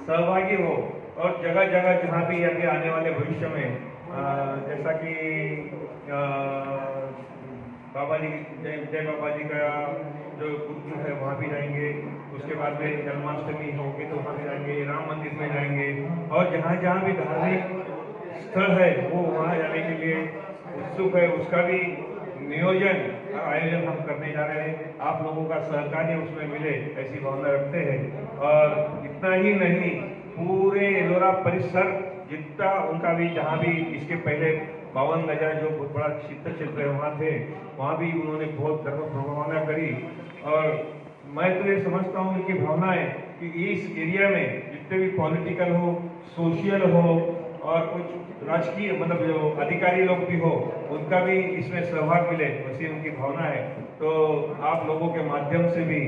सहभागी हो और जगह जगह जहाँ भी आगे आने वाले भविष्य में जैसा कि बाबा जी जय बाबा जी का जो गुरु है वहाँ भी जाएंगे, उसके बाद में जन्माष्टमी होगी तो वहाँ भी जाएंगे, राम मंदिर में जाएंगे और जहाँ जहाँ भी धार्मिक स्थल है वो वहाँ जाने के लिए उत्सुक है। उसका भी आयोजन हम करने जा रहे हैं। आप लोगों का सहकार्य उसमें मिले ऐसी भावना रखते हैं। और इतना ही नहीं, पूरे एलोरा परिसर जितना उनका भी जहाँ भी इसके पहले 52 गजा जो बहुत बड़ा शीतल क्षेत्र है वहाँ थे, वहाँ भी उन्होंने बहुत धर्म भावना करी। और मैं तो ये समझता हूँ उनकी भावनाएं कि इस एरिया में जितने भी पॉलिटिकल हो, सोशल हो और कुछ राजकीय मतलब जो अधिकारी लोग भी हो उनका भी इसमें सहभाग मिले, वैसी उनकी भावना है। तो आप लोगों के माध्यम से भी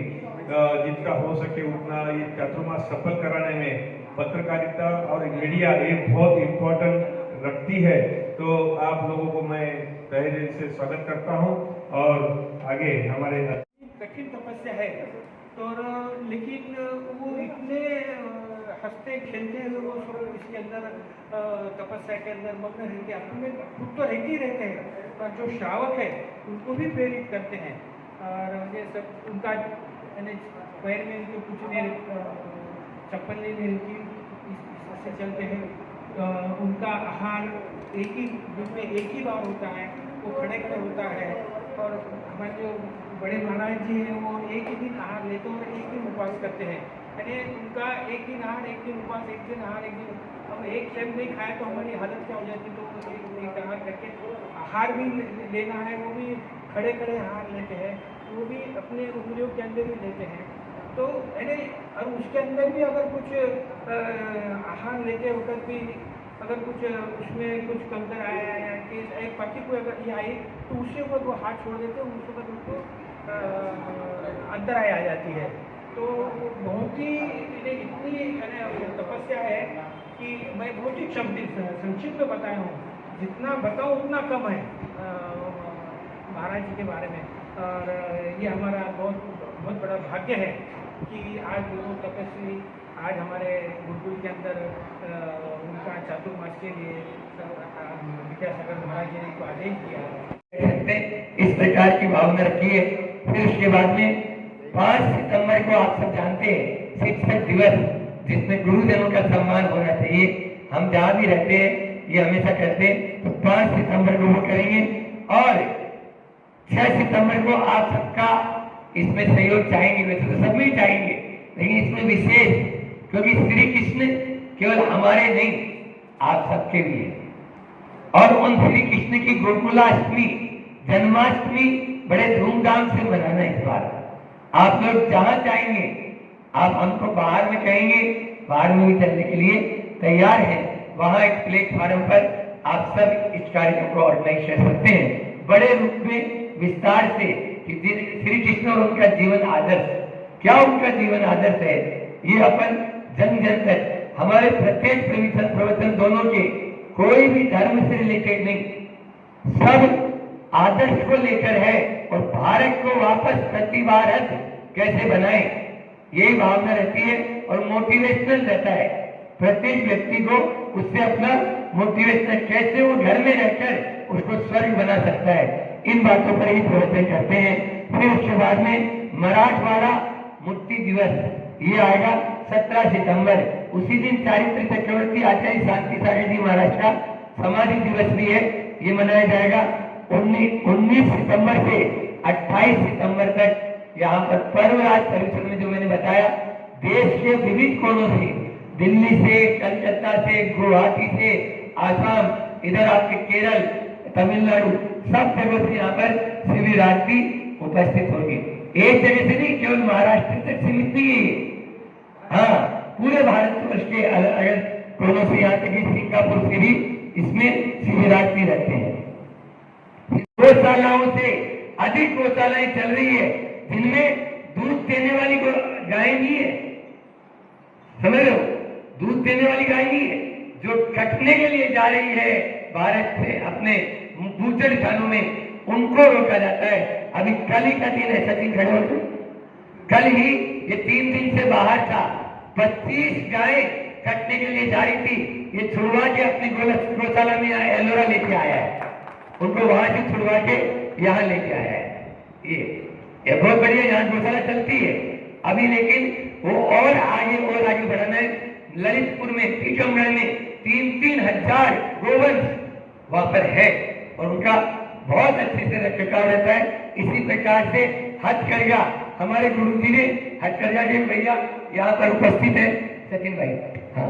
जितना हो सके उतना ये चातुर्मास सफल कराने में पत्रकारिता और मीडिया ये बहुत इम्पोर्टेंट रखती है। तो आप लोगों को मैं तहे दिल से स्वागत करता हूँ और आगे हमारे कठिन तपस्या है तो लेकिन वो इतने हंसते खेलते हैं वो सब इसके अंदर तपस्या के अंदर मग्न रहते हैं, अपने खुद तो रहते ही रहते हैं पर जो श्रावक है उनको भी प्रेरित करते हैं। और ये सब उनका पैर में जो कुछ नहीं चप्पल नहीं रहती इससे चलते हैं। उनका आहार एक ही दिन में एक ही बार होता है, वो खड़े खड़े होता है। और हमारे जो बड़े महाराज जी हैं वो एक ही दिन आहार लेते हैं और एक दिन उपवास करते हैं। यानी उनका एक दिन आहार एक दिन उपवास, एक दिन आहार एक दिन, हम एक टाइम नहीं खाए तो हमारी हालत क्या हो जाती। तो एक आहार करके आहार भी लेना है, वो भी खड़े खड़े आहार लेते हैं, वो भी अपने उंगलियों के अंदर ही लेते हैं। तो यानी और उसके अंदर भी अगर कुछ आहार लेते वक्त भी अगर कुछ उसमें कुछ कंकर आया या कि एक पट्टी को अगर ये आई तो उससे ऊपर वो हाथ छोड़ देते हैं, उस वक्त उनको अंदर आ जाती है। तो बहुत ही इतनी तपस्या है कि मैं बहुत ही संक्षिप्त में बताया हूँ, जितना बताऊँ उतना कम है महाराज जी के बारे में। और ये हमारा बहुत बड़ा भाग्य है कि आज वो तपस्वी आज हमारे गुरुकुल के अंदर उनका चातुर्मास के लिए विद्यासागर महाराज जी ने को आदेश दिया। इस प्रकार की भावना रखिए। फिर उसके बाद में 5 सितंबर को आप सब जानते हैं शिक्षक दिवस, जिसमें गुरुजनों का सम्मान होना चाहिए। हम जहाँ भी रहते हैं ये हमेशा करते हैं, तो 5 सितंबर को वो करेंगे। और 6 सितंबर को आप सबका इसमें सहयोग चाहेंगे, वैसे तो सब में चाहेंगे, लेकिन इसमें विशेष क्योंकि श्री कृष्ण केवल हमारे नहीं आप सबके भी है। और उन श्री कृष्ण की गोकुलाष्टमी जन्माष्टमी बड़े धूमधाम से मनाना इस बार। आप लोग जहां चाहेंगे, आप हमको बाहर में कहेंगे, बाहर में भी चलने के लिए तैयार है। वहां एक प्लेटफार्म पर आप सब इस कार्यक्रम को ऑर्गेनाइज कर सकते हैं बड़े रूप में विस्तार से कि श्री कृष्ण और उनका जीवन आदर्श क्या, उनका जीवन आदर्श है, ये अपन जन जन तक हमारे प्रत्येक प्रवचन दोनों के कोई भी धर्म से रिलेटेड नहीं, सब आदर्श को लेकर है। और भारत को वापस प्रति भारत कैसे बनाए यही भावना रहती है और मोटिवेशनल रहता है प्रत्येक व्यक्ति को। उससे अपना मोटिवेशनल कैसे वो घर में रहकर उसको स्वर्ग बना सकता है, इन बातों पर ही प्रवचन करते हैं। फिर उसके बाद में मराठवाड़ा मुक्ति दिवस ये आएगा 17 सितंबर। उसी दिन चारित्र चक्रवर्ती आचार्य शांति सागर जी महाराज का समाधि दिवस भी है, ये मनाया जाएगा। 19 सितंबर से 28 सितंबर तक यहाँ पर पर्वराज परिसर में जो मैंने बताया देश के विविध कोनों से, दिल्ली से, कलकत्ता से, गुवाहाटी से, आसाम, इधर आपके केरल, तमिलनाडु, सब जगह से यहाँ पर शिविरार्थी उपस्थित होंगे। एक जगह से नहीं, केवल महाराष्ट्र तक सीमित नहीं है, हाँ पूरे भारतवर्ष के अलग कोनों से, यहाँ तक सिंगापुर से भी इसमें शिविरार्थी रहते हैं। गौशालाओं से अधिक गौशालाएं चल रही है जिनमें दूध देने वाली गाय नहीं है, समझ लो, दूध देने वाली गाय नहीं है, जो कटने के लिए जा रही है भारत से अपने बूचड़ खानों में, उनको रोका जाता है। अभी कल ही का दिन है सचिन खड़ोल, कल ही ये 3 दिन से बाहर था, 25 गाय कटने के लिए जा रही थी, ये छुड़वा के अपनी गौशाला में एलोरा लेके आया है, उनको वहां से छुड़वा के यहाँ लेके आया है। ये बहुत बढ़िया यहाँ गौशाला चलती है अभी, लेकिन वो और आगे बढ़ाना है। ललितपुर में, टीकमगढ़ में 3-3 हजार गोवंश वहां पर है और उनका बहुत अच्छे से रखरखाव रहता है। इसी प्रकार से हथकरघा, हमारे गुरु जी ने हथकरघा के भैया यहाँ पर उपस्थित है, सचिन भाई, हाँ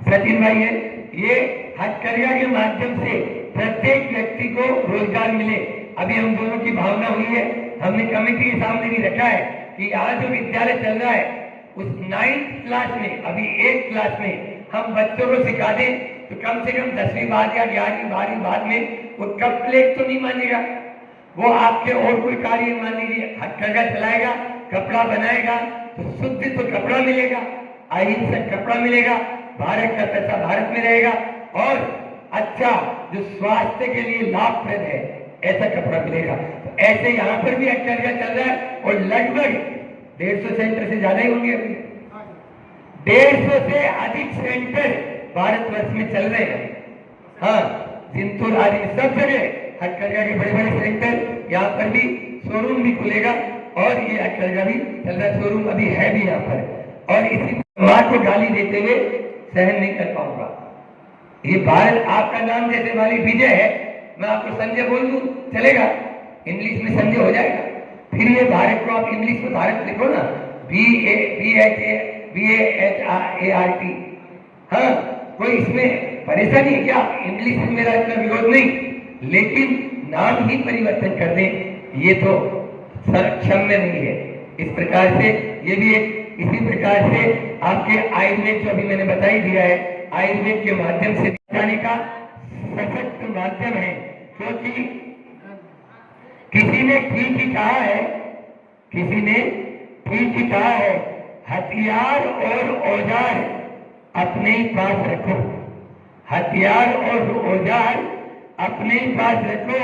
सचिन भाई है, ये हथकरघा के माध्यम से प्रत्येक व्यक्ति को रोजगार मिले। अभी हम दोनों की भावना हुई है, हमने कमेटी के सामने भी रखा है कि आज जो विद्यालय चल रहा है उस 9th क्लास में, अभी 8th क्लास में हम बच्चों को सिखा दें तो कम से कम 10वीं बाद या 11वीं 12वीं बाद में वो कप प्लेट तो नहीं मानेगा, वो आपके और कोई कार्य मान लीजिए, हथकरघा चलाएगा, कपड़ा बनाएगा तो शुद्ध तो कपड़ा मिलेगा, अहिंसक कपड़ा मिलेगा, भारत का पैसा भारत में रहेगा और अच्छा जो स्वास्थ्य के लिए लाभप्रद है ऐसा कपड़ा मिलेगा। तो ऐसे यहाँ पर भी हथकरघा चल रहा है और लगभग 150 सेंटर से ज्यादा ही होंगे, अभी 150 से अधिक सेंटर भारतवर्ष में चल रहे हैं। हाँ, जिंतूर आदि सब जगह हथकरघा के बड़े बड़े सेंटर, यहाँ पर भी शोरूम भी खुलेगा और ये हथकरघा भी चल रहा है, शोरूम अभी है भी यहाँ पर। और इसी माँ को गाली देते हुए सहन नहीं कर पाऊंगा। ये भारत, आपका नाम जैसे वाली विजय है, मैं आपको संजय बोल दूं चलेगा, इंग्लिश में संजय हो जाएगा। फिर ये भारत को आप इंग्लिश में भारत लिखो ना, BHART। हाँ, कोई इसमें परेशानी है क्या? इंग्लिश में मेरा इतना विरोध नहीं, लेकिन नाम ही परिवर्तन कर दें ये तो क्षम्य नहीं है। इस प्रकार से ये भी एक इसी प्रकार से आपके आयुर्वेद जो अभी मैंने बता ही दिया है, आयुर्वेद के माध्यम से जाने का सशक्त माध्यम है, क्योंकि किसी ने ठीक ही कहा है, किसी ने ठीक ही कहा है, हथियार और औजार अपने ही पास रखो, हथियार और औजार अपने ही पास रखो।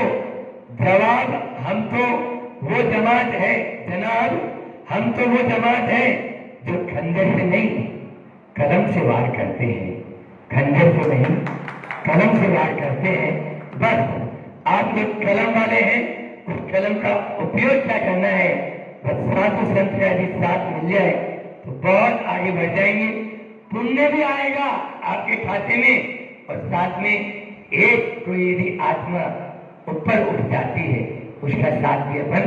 जवाब हम तो वो जमात है जनाब, हम तो वो जमात है जो खंजर से नहीं कलम से वार करते हैं, खंजर से नहीं कलम से वार करते हैं। बस आप जो कलम वाले हैं उस कलम का उपयोग क्या करना है, बस साधु संत यदि साथ मिल जाए तो बहुत आगे बढ़ जाएंगे, पुण्य भी आएगा आपके खाते में और साथ में एक कोई यदि आत्मा ऊपर उठ जाती है उसका साथ भी अपन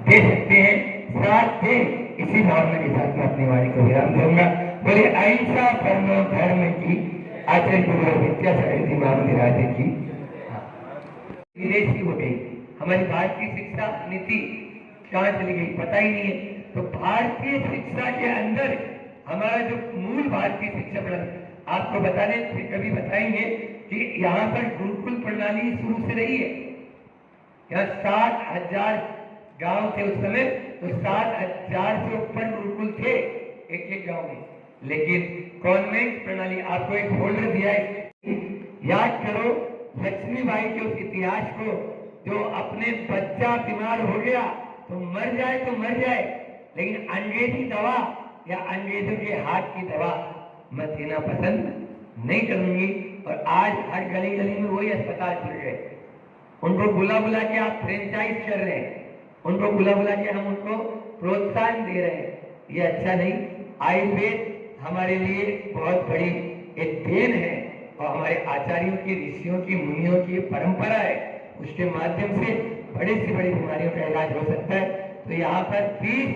दे सकते हैं। साथ दें, इसी भावना के साथ मैं अपनी वाणी को विराम दूंगा। बोले अहिंसा परमो धर्म की, आचार्य गुरु विद्यासागर जी महाराज की। विदेशी हो गई हमारी भारतीय शिक्षा नीति, कहाँ चली गई पता ही नहीं है। तो भारतीय शिक्षा के अंदर हमारा जो मूल भारतीय शिक्षा प्रणाली, आपको बताने कभी बताएंगे कि यहाँ पर गुरुकुल प्रणाली शुरू से रही है। यहाँ 60,000 गांव थे उस समय, तो 60,000 से ऊपर गुरुकुल थे एक एक गांव में, लेकिन कॉन्वेंट प्रणाली। आपको एक फोल्डर दिया है, याद करो लक्ष्मीबाई के उस इतिहास को, जो अपने बच्चा बीमार हो गया तो मर जाए, लेकिन अंग्रेजी दवा या अंग्रेजों के हाथ की दवा मैं देना पसंद नहीं करूंगी। और आज हर गली गली में वही अस्पताल खुल गए, उनको बुला बुला के आप फ्रेंचाइज कर रहे हैं, उनको बुला बुला के हम उनको प्रोत्साहन दे रहे हैं, ये अच्छा नहीं। आयुर्वेद हमारे लिए बहुत बड़ी एक देन है और हमारे आचार्यों की, ऋषियों की, मुनियों की परंपरा है, उसके माध्यम से बड़े से बड़ी बीमारियों का इलाज हो सकता है। तो यहाँ पर 20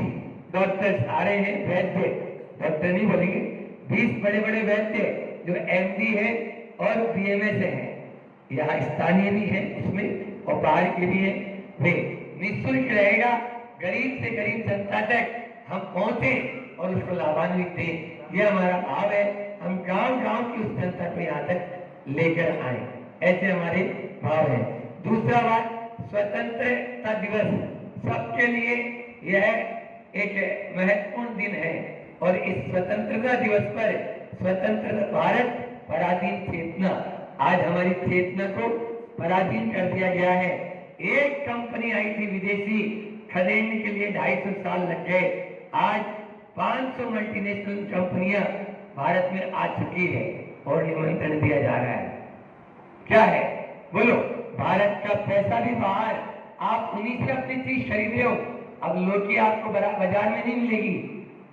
डॉक्टर्स आ रहे हैं, वैद्य, डॉक्टर नहीं बोलेंगे, 20 बड़े बड़े वैद्य जो MD है और BMS है, यहाँ स्थानीय भी है उसमें और बाहर के भी है। वे निःशुल्क रहेगा, गरीब से गरीब जनता तक हम पहुंचे और उसको लाभान्वित दें, यह हमारा भाव है। हम गांव-गांव की उस जनता को यहाँ तक लेकर आए, ऐसे हमारे भाव है। दूसरा बात, स्वतंत्रता दिवस सबके लिए यह एक महत्वपूर्ण दिन है और इस स्वतंत्रता दिवस पर स्वतंत्र भारत पराधीन चेतना, आज हमारी चेतना को पराधीन कर दिया गया है। एक कंपनी आई थी विदेशी, खदेड़ने के लिए 250 साल लग गए। आज 500 मल्टीनेशनल कंपनियां भारत में आ चुकी है और निमंत्रण दिया जा रहा है। क्या है बोलो? भारत का पैसा भी बाहर, आप उन्हीं से अपनी चीज खरीद रहे हो। अब लौकी आपको बाजार में नहीं मिलेगी,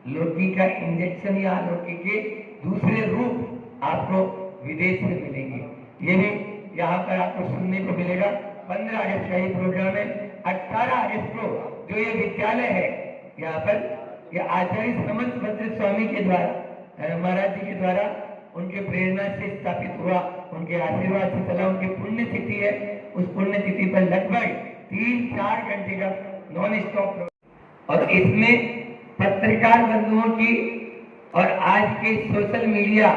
लौकी का इंजेक्शन या लौकी के दूसरे रूप आपको विदेश में मिलेंगे। ये भी यहाँ पर आपको सुनने को मिलेगा। 15 अगस्त का ये प्रोग्राम है। 18 अगस्त को जो ये विद्यालय है यहाँ पर, ये आचार्य समंत भद्र स्वामी के द्वारा, महाराज जी के द्वारा, उनके प्रेरणा से स्थापित हुआ, उनके आशीर्वाद से चला। उनकी पुण्यतिथि है। उस पुण्यतिथि पर लगभग 3-4 घंटे का नॉन स्टॉप, और इसमें पत्रकार बंधुओं की और आज के सोशल मीडिया,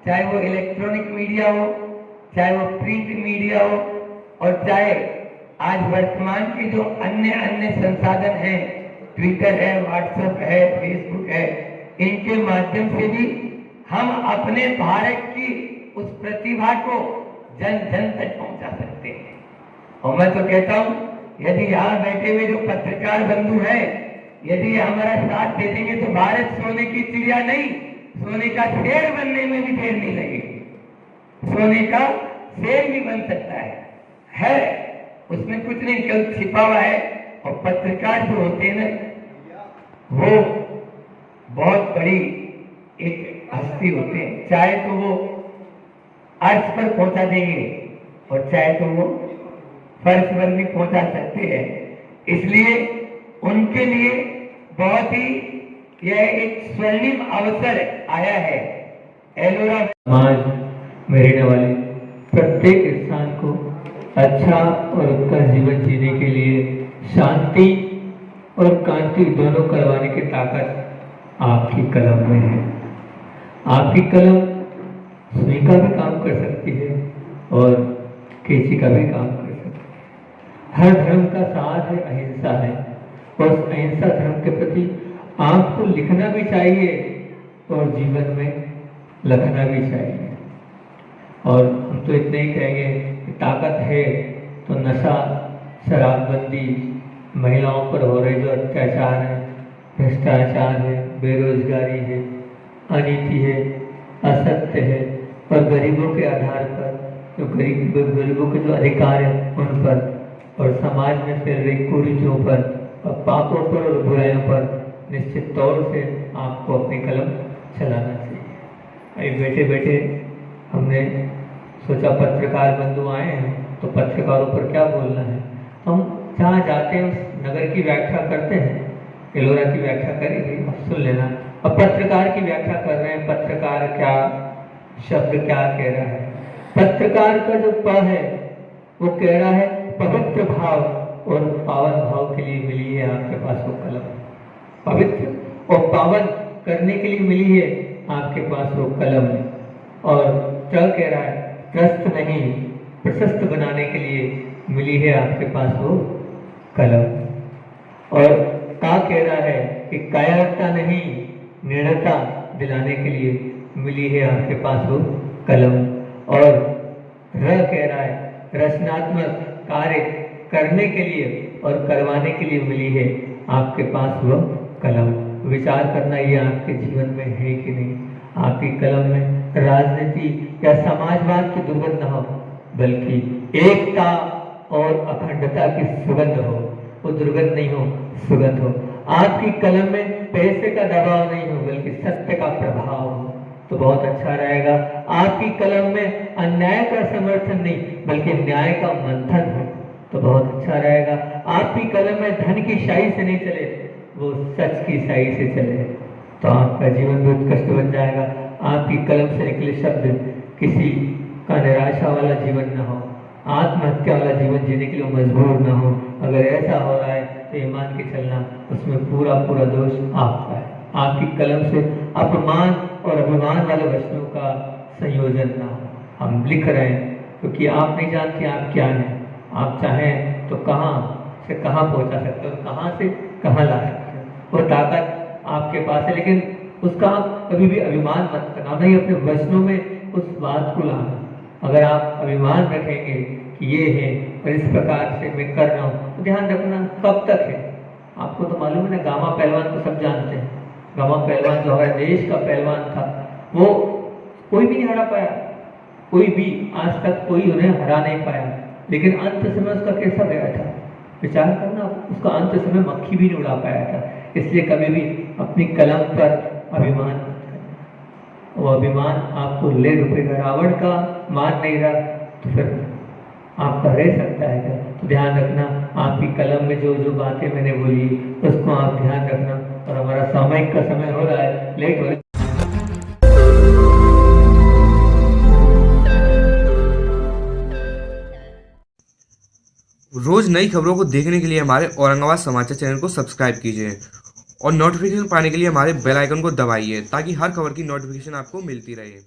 चाहे वो इलेक्ट्रॉनिक मीडिया हो, चाहे वो प्रिंट मीडिया हो, और चाहे आज वर्तमान के जो अन्य संसाधन हैं, ट्विटर है, व्हाट्सएप है, फेसबुक है, इनके माध्यम से भी हम अपने भारत की उस प्रतिभा को जन जन तक पहुंचा सकते हैं। और मैं तो कहता हूं, यदि यहाँ बैठे हुए जो पत्रकार बंधु हैं, यदि ये हमारा साथ दे देंगे तो भारत सोने की चिड़िया नहीं, सोने का शेर बनने में भी देर नहीं लगेगी। सोने का शेर भी बन सकता है उसमें कुछ नहीं, केवल छिपा हुआ है। और पत्रकार जो होते हैं ना, वो बहुत बड़ी एक हस्ती होते हैं। चाहे तो वो अर्श पर पहुंचा देंगे और चाहे तो वो फर्श पर भी पहुंचा सकते हैं। इसलिए उनके लिए बहुत ही यह एक स्वर्णिम अवसर आया है। एलोरा समाज में रहने वाले प्रत्येक इंसान को अच्छा और उत्कृष्ट जीवन जीने के लिए शांति और क्रांति दोनों करवाने की ताकत आपकी कलम में है। आपकी कलम सुई का भी काम कर सकती है और कैंची का भी काम कर सकती है। हर धर्म का साथ है, अहिंसा है, और उस अहिंसा धर्म के प्रति आपको लिखना भी चाहिए और जीवन में लगना भी चाहिए। और हम तो इतने ही कहेंगे कि ताकत है तो नशा, शराबबंदी, महिलाओं पर हो रहे जो अत्याचार है, भ्रष्टाचार है, बेरोजगारी है, अनीति है, असत्य है, और गरीबों के आधार पर जो गरीबों के जो अधिकार है उन पर, और समाज में फैल रही कुरीतियों पर और पापों पर और बुराइयों पर निश्चित तौर से आपको अपनी कलम चलाना चाहिए। अभी बैठे बैठे हमने सोचा पत्रकार बंधु आए हैं तो पत्रकारों पर क्या बोलना है। हम जहाँ जाते हैं उस नगर की व्याख्या करते हैं। एलोरा की व्याख्या करेंगे, अब सुन लेना। अब पत्रकार की व्याख्या कर रहे हैं। पत्रकार क्या शब्द क्या कह रहा है? पत्रकार का जो प है वो कह रहा है पवित्र भाव और पावन भाव के लिए मिली है आपके पास वो कलम। पवित्र और पावन करने के लिए मिली है आपके पास वो कलम। और क्या कह रहा है? त्रस्त नहीं, प्रशस्त बनाने के लिए मिली है आपके पास वो कलम। और क्या कह रहा है कि कायरता नहीं, निर्णयता दिलाने के लिए मिली है आपके पास वो कलम। और कह रहा है रचनात्मक कार्य करने के लिए और करवाने के लिए मिली है आपके पास वो कलम। विचार करना ये आपके जीवन में है कि नहीं। आपकी कलम में राजनीति या समाजवाद की दुर्गंध न हो, बल्कि एकता और अखंडता की सुगंध हो। वो दुर्गंध नहीं हो, सुगंध हो। आपकी कलम में पैसे का दबाव नहीं हो, बल्कि सत्य का प्रभाव हो, तो बहुत अच्छा रहेगा। आपकी कलम में अन्याय का समर्थन नहीं, बल्कि न्याय का मंथन हो, तो बहुत अच्छा रहेगा। आपकी कलम में धन की शाही से नहीं चले, वो सच की शाही से चले, तो आपका जीवन भी उत्कृष्ट बन जाएगा। आपकी कलम से निकले शब्द किसी का निराशा वाला जीवन न हो, आत्महत्या वाला जीवन जीने के लिए मजबूर न हो। अगर ऐसा हो रहा है तो ईमान के चलना, उसमें पूरा पूरा दोष आपका है। आपकी कलम से अपमान और अभिमान वाले वचनों का संयोजन ना हो। हम लिख रहे हैं क्योंकि आप नहीं जानते आप क्या हैं। आप चाहें तो कहाँ से कहाँ पहुँचा सकते हो, कहाँ से कहाँ ला सकते हो। वो ताकत आपके पास है, लेकिन उसका आप कभी भी अभिमान मत करना, नहीं अपने वचनों में उस बात को लाना। अगर आप अभिमान रखेंगे कि ये है और इस प्रकार से मैं कर रहा हूँ, तो ध्यान रखना कब तक है। आपको तो मालूम है ना, गामा पहलवान को सब जानते हैं। गामा पहलवान जो हमारे देश का पहलवान था, वो कोई भी नहीं हरा पाया, कोई भी आज तक कोई उन्हें हरा नहीं पाया। लेकिन अंत समय उसका कैसा गया था, विचार करना, उसका अंत समय मक्खी भी नहीं उड़ा पाया था। इसलिए कभी भी अपनी कलम पर अभिमान मत करना। वो अभिमान आपको ले रुकेगा। रावण का मान नहीं रहा तो फिर आपका रह सकता है क्या? तो ध्यान रखना, आपकी कलम में जो जो बातें मैंने बोली उसको आप ध्यान रखना। और हमारा सामयिक का समय हो रहा है, लेट हो रहा है। रोज नई खबरों को देखने के लिए हमारे औरंगाबाद समाचार चैनल को सब्सक्राइब कीजिए और नोटिफिकेशन पाने के लिए हमारे बेल आइकन को दबाइए ताकि हर खबर की नोटिफिकेशन आपको मिलती रहे।